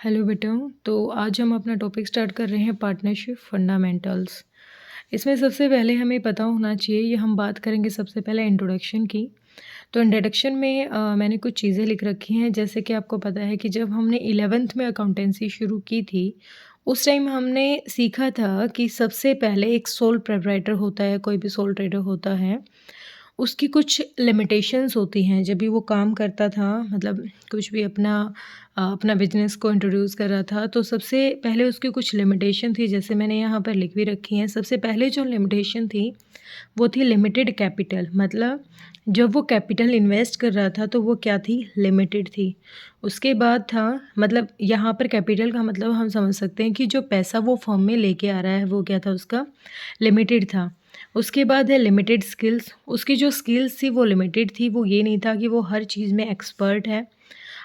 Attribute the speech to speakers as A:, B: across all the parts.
A: Hello बेटा। तो आज हम अपना टॉपिक स्टार्ट कर रहे हैं पार्टनरशिप फंडामेंटल्स। इसमें सबसे पहले हमें पता होना चाहिए, ये हम बात करेंगे सबसे पहले इंट्रोडक्शन की। तो इंट्रोडक्शन में मैंने कुछ चीज़ें लिख रखी हैं, जैसे कि आपको पता है कि जब हमने 11th में अकाउंटेंसी शुरू की थी, उस टाइम हमने सीखा था कि सबसे पहले एक सोल प्रोप्राइटर होता है, कोई भी सोल ट्रेडर होता है, उसकी कुछ लिमिटेशंस होती हैं। जब भी वो काम करता था, मतलब कुछ भी अपना बिज़नेस को इंट्रोड्यूस कर रहा था, तो सबसे पहले उसकी कुछ लिमिटेशन थी, जैसे मैंने यहाँ पर लिख भी रखी हैं। सबसे पहले जो लिमिटेशन थी, वो थी लिमिटेड कैपिटल। मतलब जब वो कैपिटल इन्वेस्ट कर रहा था, तो वो क्या थी? लिमिटेड थी। उसके बाद था, मतलब यहाँ पर कैपिटल का मतलब हम समझ सकते हैं कि जो पैसा वो फर्म में लेके आ रहा है, वो क्या था? उसका लिमिटेड था। उसके बाद है लिमिटेड स्किल्स। उसकी जो स्किल्स थी वो लिमिटेड थी, वो ये नहीं था कि वो हर चीज़ में एक्सपर्ट है।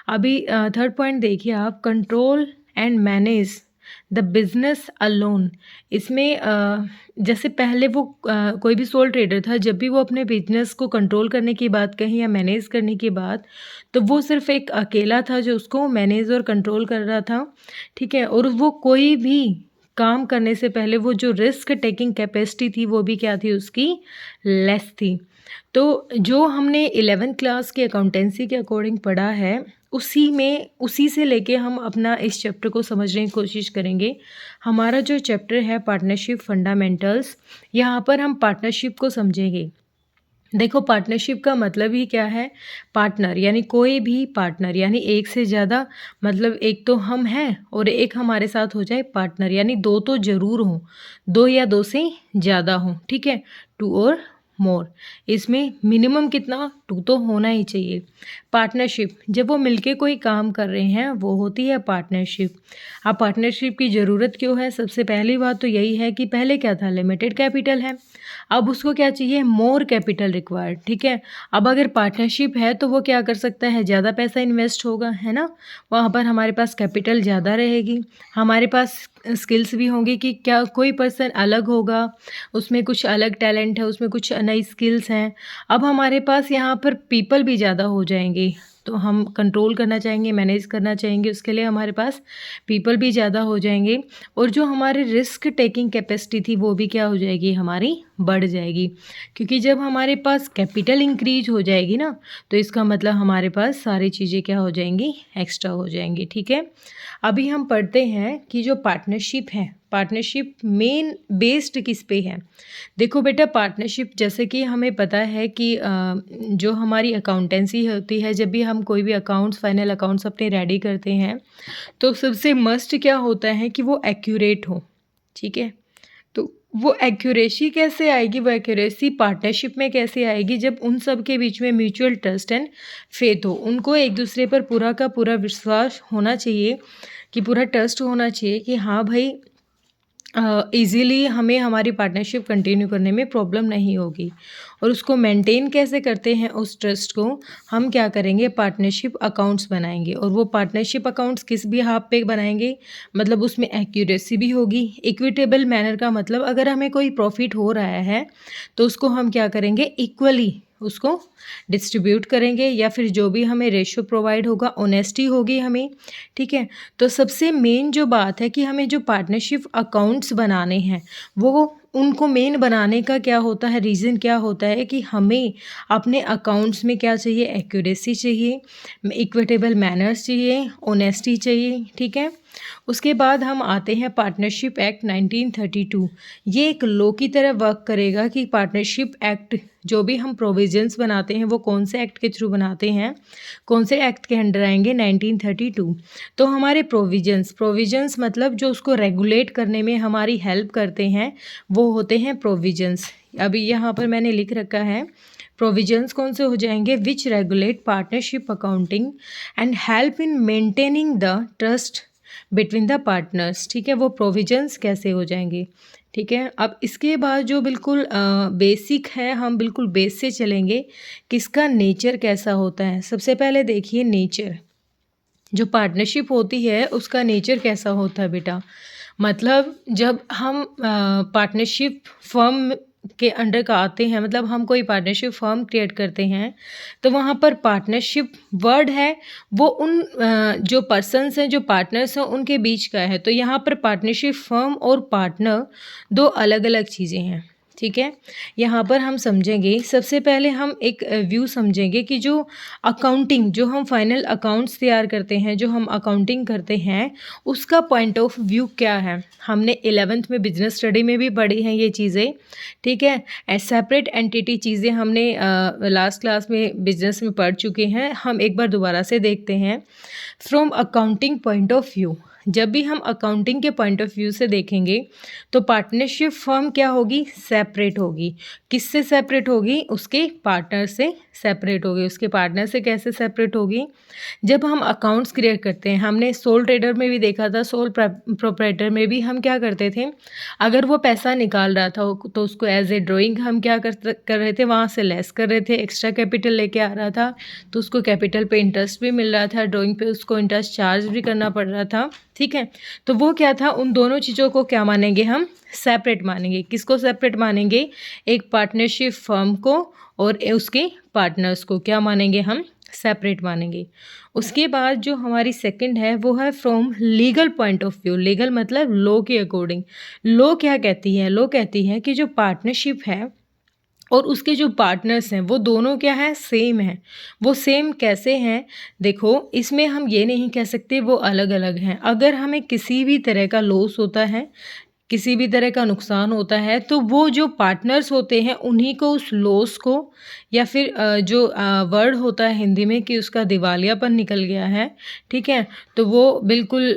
A: अभी थर्ड पॉइंट देखिए आप, control and manage the business alone. इसमें जैसे पहले वो कोई भी सोल ट्रेडर था, जब भी वो अपने बिजनेस को कंट्रोल करने की बात कही या मैनेज करने की बात, तो वो सिर्फ एक अकेला था जो उसको मैनेज और कंट्रोल कर रहा था, ठीक है। और वो कोई भी काम करने से पहले वो जो रिस्क टेकिंग कैपेसिटी थी, वो भी क्या थी? उसकी लेस थी। तो जो हमने 11th क्लास के अकाउंटेंसी के अकॉर्डिंग पढ़ा है, उसी से लेके हम अपना इस चैप्टर को समझने की कोशिश करेंगे। हमारा जो चैप्टर है पार्टनरशिप फंडामेंटल्स, यहाँ पर हम पार्टनरशिप को समझेंगे। देखो, पार्टनरशिप का मतलब ही क्या है? पार्टनर यानी कोई भी पार्टनर, यानी एक से ज़्यादा, मतलब एक तो हम हैं और एक हमारे साथ हो जाए पार्टनर, यानी दो तो ज़रूर हों, दो या दो से ज़्यादा हों, ठीक है। टू और मोर, इसमें मिनिमम कितना? टू तो होना ही चाहिए। पार्टनरशिप, जब वो मिलके कोई काम कर रहे हैं, वो होती है पार्टनरशिप। अब पार्टनरशिप की ज़रूरत क्यों है? सबसे पहली बात तो यही है कि पहले क्या था? लिमिटेड कैपिटल है। अब उसको क्या चाहिए? मोर कैपिटल रिक्वायर्ड, ठीक है। अब अगर पार्टनरशिप है, तो वो क्या कर सकता है? ज़्यादा पैसा इन्वेस्ट होगा, है ना। वहाँ पर हमारे पास कैपिटल ज़्यादा रहेगी, हमारे पास स्किल्स भी होंगी कि क्या कोई पर्सन अलग होगा, उसमें कुछ अलग टैलेंट है, उसमें कुछ नई स्किल्स हैं। अब हमारे पास यहाँ पर पीपल भी ज़्यादा हो जाएंगे, तो हम कंट्रोल करना चाहेंगे, मैनेज करना चाहेंगे, उसके लिए हमारे पास पीपल भी ज़्यादा हो जाएंगे। और जो हमारी रिस्क टेकिंग कैपेसिटी थी, वो भी क्या हो जाएगी? हमारी बढ़ जाएगी। क्योंकि जब हमारे पास कैपिटल इंक्रीज हो जाएगी ना, तो इसका मतलब हमारे पास सारी चीज़ें क्या हो जाएंगी? एक्स्ट्रा हो जाएंगी, ठीक है। अभी हम पढ़ते हैं कि जो पार्टनरशिप है, पार्टनरशिप मेन बेस्ड किस पे है। देखो बेटा, पार्टनरशिप जैसे कि हमें पता है कि जो हमारी अकाउंटेंसी होती है, जब भी हम कोई भी अकाउंट्स, फाइनल अकाउंट्स अपने रेडी करते हैं, तो सबसे मस्ट क्या होता है कि वो एक्यूरेट हो, ठीक है। तो वो एक्यूरेसी कैसे आएगी? वो एक्यूरेसी पार्टनरशिप में कैसे आएगी? जब उन सब के बीच में म्यूचुअल ट्रस्ट एंड फेथ हो, उनको एक दूसरे पर पूरा का पूरा विश्वास होना चाहिए, कि पूरा ट्रस्ट होना चाहिए कि हाँ भाई, ईज़िली हमें हमारी पार्टनरशिप कंटिन्यू करने में प्रॉब्लम नहीं होगी। और उसको मेंटेन कैसे करते हैं उस ट्रस्ट को? हम क्या करेंगे? पार्टनरशिप अकाउंट्स बनाएंगे। और वो पार्टनरशिप अकाउंट्स किस बिहाफ पे बनाएंगे? मतलब उसमें एक्यूरेसी भी होगी, इक्विटेबल मैनर का मतलब अगर हमें कोई प्रॉफिट हो रहा है, तो उसको हम क्या करेंगे? इक्वली उसको डिस्ट्रीब्यूट करेंगे, या फिर जो भी हमें रेशो प्रोवाइड होगा, ऑनेस्टी होगी हमें, ठीक है। तो सबसे मेन जो बात है कि हमें जो पार्टनरशिप अकाउंट्स बनाने हैं, वो उनको मेन बनाने का क्या होता है? रीज़न क्या होता है कि हमें अपने अकाउंट्स में क्या चाहिए? एक्यूरेसी चाहिए, इक्विटेबल मैनर्स चाहिए, ऑनेस्टी चाहिए, ठीक है। उसके बाद हम आते हैं पार्टनरशिप एक्ट 1932। ये एक लॉ की तरह वर्क करेगा कि पार्टनरशिप एक्ट, जो भी हम प्रोविजंस बनाते हैं, वो कौन से एक्ट के थ्रू बनाते हैं, कौन से एक्ट के अंडर आएंगे? 1932। तो हमारे प्रोविजंस मतलब जो उसको रेगुलेट करने में हमारी हेल्प करते हैं, वो होते हैं प्रोविजंस। अभी यहाँ पर मैंने लिख रखा है, प्रोविजंस कौन से हो जाएंगे? विच regulate partnership accounting and help in maintaining the trust between the partners, ठीक है। वो प्रोविजंस कैसे हो जाएंगे, ठीक है। अब इसके बाद जो बिल्कुल बेसिक है, हम बिल्कुल बेस से चलेंगे, किसका नेचर कैसा होता है। सबसे पहले देखिए नेचर, जो पार्टनरशिप होती है उसका नेचर कैसा होता है बेटा। मतलब जब हम पार्टनरशिप फर्म के अंडर का आते हैं, मतलब हम कोई पार्टनरशिप फर्म क्रिएट करते हैं, तो वहाँ पर पार्टनरशिप वर्ड है वो उन जो पर्सन्स हैं, जो पार्टनर्स हैं, उनके बीच का है। तो यहाँ पर पार्टनरशिप फर्म और पार्टनर 2 अलग-अलग चीज़ें हैं, ठीक है? यहाँ पर हम समझेंगे, सबसे पहले हम एक व्यू समझेंगे कि जो अकाउंटिंग, जो हम फाइनल अकाउंट्स तैयार करते हैं, जो हम अकाउंटिंग करते हैं, उसका पॉइंट ऑफ व्यू क्या है। हमने 11th में बिजनेस स्टडी में भी पढ़ी हैं ये चीज़ें, ठीक है। सेपरेट एंटिटी चीज़ें हमने लास्ट क्लास में बिजनेस में पढ़ चुके हैं, हम एक बार दोबारा से देखते हैं। From accounting point of view, जब भी हम अकाउंटिंग के पॉइंट ऑफ व्यू से देखेंगे तो पार्टनरशिप फर्म क्या होगी, सेपरेट होगी। किससे सेपरेट होगी, उसके पार्टनर से सेपरेट होगी। उसके पार्टनर से कैसे सेपरेट होगी, जब हम अकाउंट्स क्रिएट करते हैं, हमने सोल ट्रेडर में भी देखा था, सोल प्रोप्राइटर में भी हम क्या करते थे, अगर वो पैसा निकाल रहा था तो उसको एज ए ड्राइंग हम क्या कर रहे थे, वहाँ से लेस कर रहे थे। एक्स्ट्रा कैपिटल लेके आ रहा था तो उसको कैपिटल पे इंटरेस्ट भी मिल रहा था, ड्राइंग पे उसको इंटरेस्ट चार्ज भी करना पड़ रहा था, ठीक है। तो वो क्या था, उन दोनों चीज़ों को क्या मानेंगे हम, सेपरेट मानेंगे। किसको सेपरेट मानेंगे, एक पार्टनरशिप फर्म को और उसके पार्टनर्स को क्या मानेंगे हम, सेपरेट मानेंगे। उसके बाद जो हमारी सेकंड है वो है from legal point of view. Legal मतलब लॉ के अकॉर्डिंग। लॉ क्या कहती है, लॉ कहती है कि जो पार्टनरशिप है और उसके जो पार्टनर्स हैं वो दोनों क्या है, सेम हैं। वो सेम कैसे हैं, देखो इसमें हम ये नहीं कह सकते वो अलग अलग हैं। अगर हमें किसी भी तरह का लॉस होता है, किसी भी तरह का नुकसान होता है, तो वो जो पार्टनर्स होते हैं उन्हीं को उस लॉस को, या फिर जो वर्ड होता है हिंदी में कि उसका दिवालियापन निकल गया है, ठीक है, तो वो बिल्कुल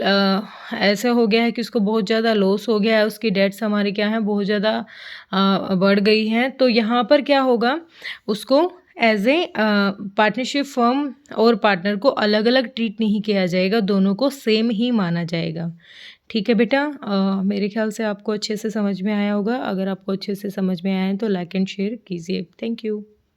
A: ऐसा हो गया है कि उसको बहुत ज़्यादा लॉस हो गया है, उसकी डेट्स हमारी क्या हैं, बहुत ज़्यादा बढ़ गई हैं। तो यहाँ पर क्या होगा, उसको एज ए पार्टनरशिप फर्म और पार्टनर को अलग अलग ट्रीट नहीं किया जाएगा, दोनों को सेम ही माना जाएगा। ठीक है बेटा, मेरे ख्याल से आपको अच्छे से समझ में आया होगा। अगर आपको अच्छे से समझ में आया है तो लाइक एंड शेयर कीजिए। Thank you.